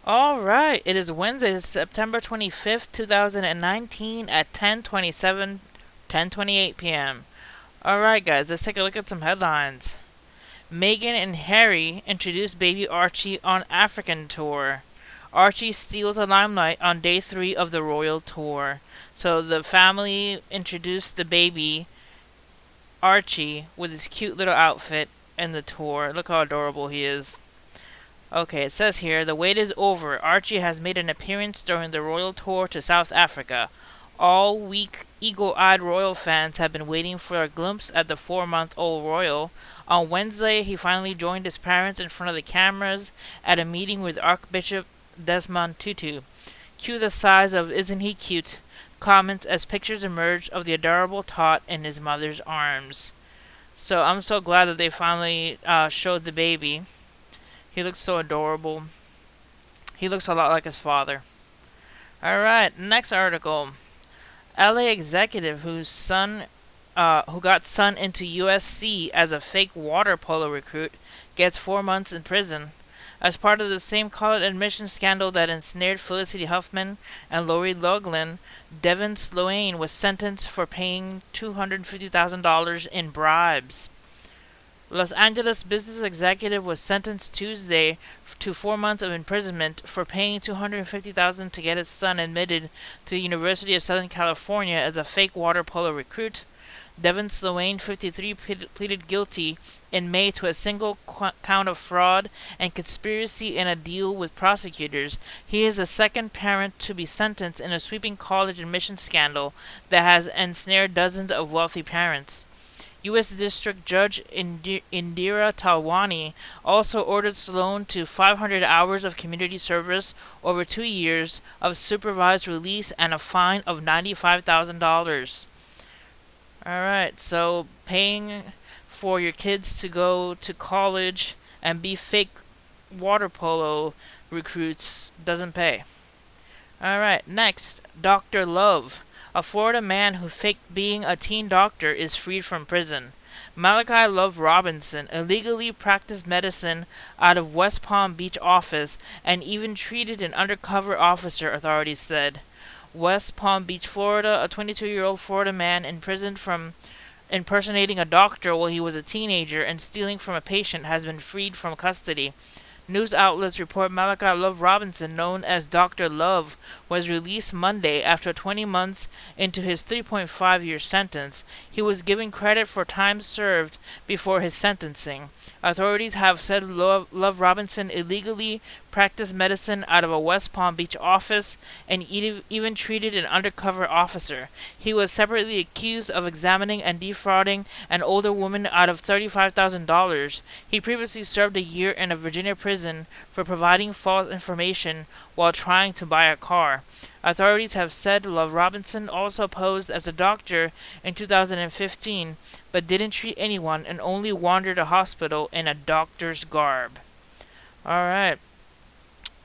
Alright, it is Wednesday, September 25th, 2019 at 10:28 p.m. Alright, guys, let's take a look at some headlines. Meghan and Harry introduce baby Archie on African tour. Archie steals the limelight on day 3 of the royal tour. So the family introduced the baby Archie with his cute little outfit in the tour. Look how adorable he is. Okay, it says here, the wait is over. Archie has made an appearance during the royal tour to South Africa. All week, eagle-eyed royal fans have been waiting for a glimpse at the 4-month-old royal. On Wednesday, he finally joined his parents in front of the cameras at a meeting with Archbishop Desmond Tutu. Cue the size of "isn't he cute" comments as pictures emerge of the adorable tot in his mother's arms. So I'm so glad that they finally showed the baby. He looks so adorable. He looks a lot like his father. Alright, next article. LA executive who got son into USC as a fake water polo recruit gets 4 months in prison. As part of the same college admission scandal that ensnared Felicity Huffman and Lori Loughlin, Devin Sloane was sentenced for paying $250,000 in bribes. Los Angeles business executive was sentenced Tuesday to 4 months of imprisonment for paying $250,000 to get his son admitted to the University of Southern California as a fake water polo recruit. Devin Sloane, 53, pleaded guilty in May to a single count of fraud and conspiracy in a deal with prosecutors. He is the second parent to be sentenced in a sweeping college admission scandal that has ensnared dozens of wealthy parents. U.S. District Judge Indira Talwani also ordered Sloan to 500 hours of community service over 2 years of supervised release and a fine of $95,000. Alright, so paying for your kids to go to college and be fake water polo recruits doesn't pay. Alright, next, Dr. Love. A Florida man who faked being a teen doctor is freed from prison. Malachi Love Robinson illegally practiced medicine out of West Palm Beach office and even treated an undercover officer, authorities said. West Palm Beach, Florida, a 22-year-old Florida man imprisoned from impersonating a doctor while he was a teenager and stealing from a patient has been freed from custody. News outlets report Malachi Love Robinson, known as Dr. Love, was released Monday after 20 months into his 3.5-year sentence. He was given credit for time served before his sentencing. Authorities have said Love Robinson illegally practiced medicine out of a West Palm Beach office and even treated an undercover officer. He was separately accused of examining and defrauding an older woman out of $35,000. He previously served a year in a Virginia prison for providing false information while trying to buy a car. Authorities have said Love Robinson also posed as a doctor in 2015, but didn't treat anyone and only wandered a hospital in a doctor's garb. Alright.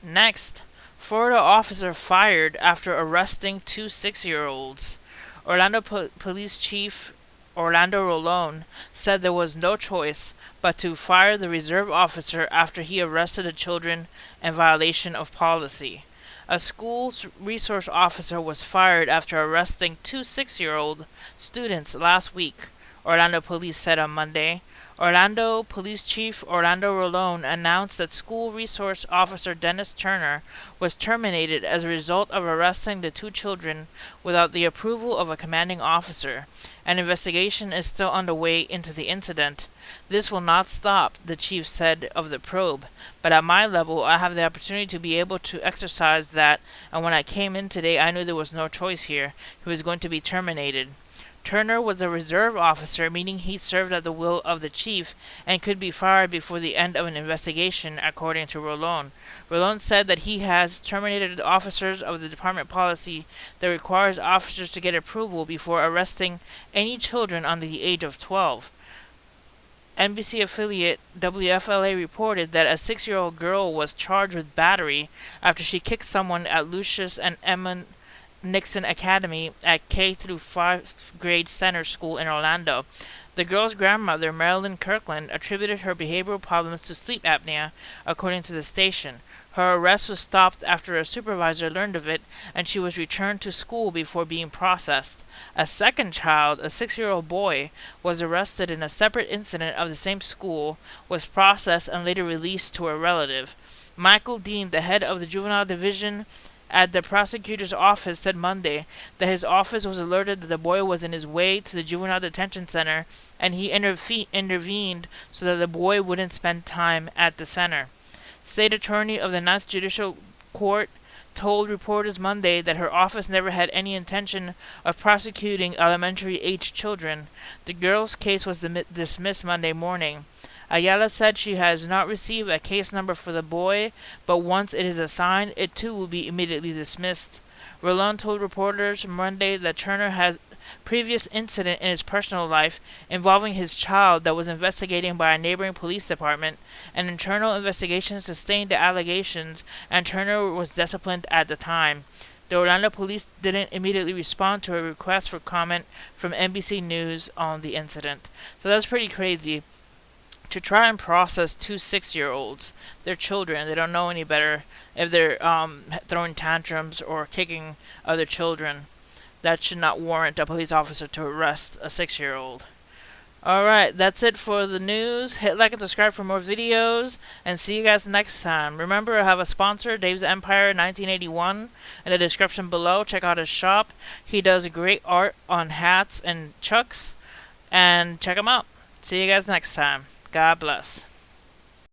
Next, Florida officer fired after arresting two 6-year-olds. Orlando Police Chief Orlando Rolone said there was no choice but to fire the reserve officer after he arrested the children in violation of policy. A school resource officer was fired after arresting two 6-year-old students last week, Orlando police said on Monday. Orlando Police Chief Orlando Rolone announced that school resource officer Dennis Turner was terminated as a result of arresting the two children without the approval of a commanding officer. An investigation is still underway into the incident. This will not stop, the chief said of the probe, but at my level I have the opportunity to be able to exercise that, and when I came in today I knew there was no choice here. He was going to be terminated. Turner was a reserve officer, meaning he served at the will of the chief and could be fired before the end of an investigation, according to Rolone. Rolone said that he has terminated officers of the department policy that requires officers to get approval before arresting any children under the age of 12. NBC affiliate WFLA reported that a 6-year-old girl was charged with battery after she kicked someone at Lucius and Emma Nixon Academy at K through 5th grade center school in Orlando. The girl's grandmother, Marilyn Kirkland, attributed her behavioral problems to sleep apnea, according to the station. Her arrest was stopped after a supervisor learned of it, and she was returned to school before being processed. A second child, a 6-year-old boy, was arrested in a separate incident of the same school, was processed, and later released to a relative. Michael Dean, the head of the juvenile division at the prosecutor's office, said Monday that his office was alerted that the boy was in his way to the juvenile detention center, and he intervened so that the boy wouldn't spend time at the center. State Attorney of the Ninth Judicial Court told reporters Monday that her office never had any intention of prosecuting elementary-aged children. The girl's case was dismissed Monday morning. Ayala said she has not received a case number for the boy, but once it is assigned, it too will be immediately dismissed. Rolland told reporters Monday that Turner had previous incident in his personal life involving his child that was investigated by a neighboring police department. An internal investigation sustained the allegations, and Turner was disciplined at the time. The Orlando police didn't immediately respond to a request for comment from NBC News on the incident. So that's pretty crazy. To try and process two 6-year-olds, they're children, they don't know any better if they're throwing tantrums or kicking other children. That should not warrant a police officer to arrest a 6-year-old. Alright, that's it for the news. Hit like and subscribe for more videos, and see you guys next time. Remember, I have a sponsor, Dave's Empire 1981, in the description below. Check out his shop. He does great art on hats and chucks, and check him out. See you guys next time. God bless.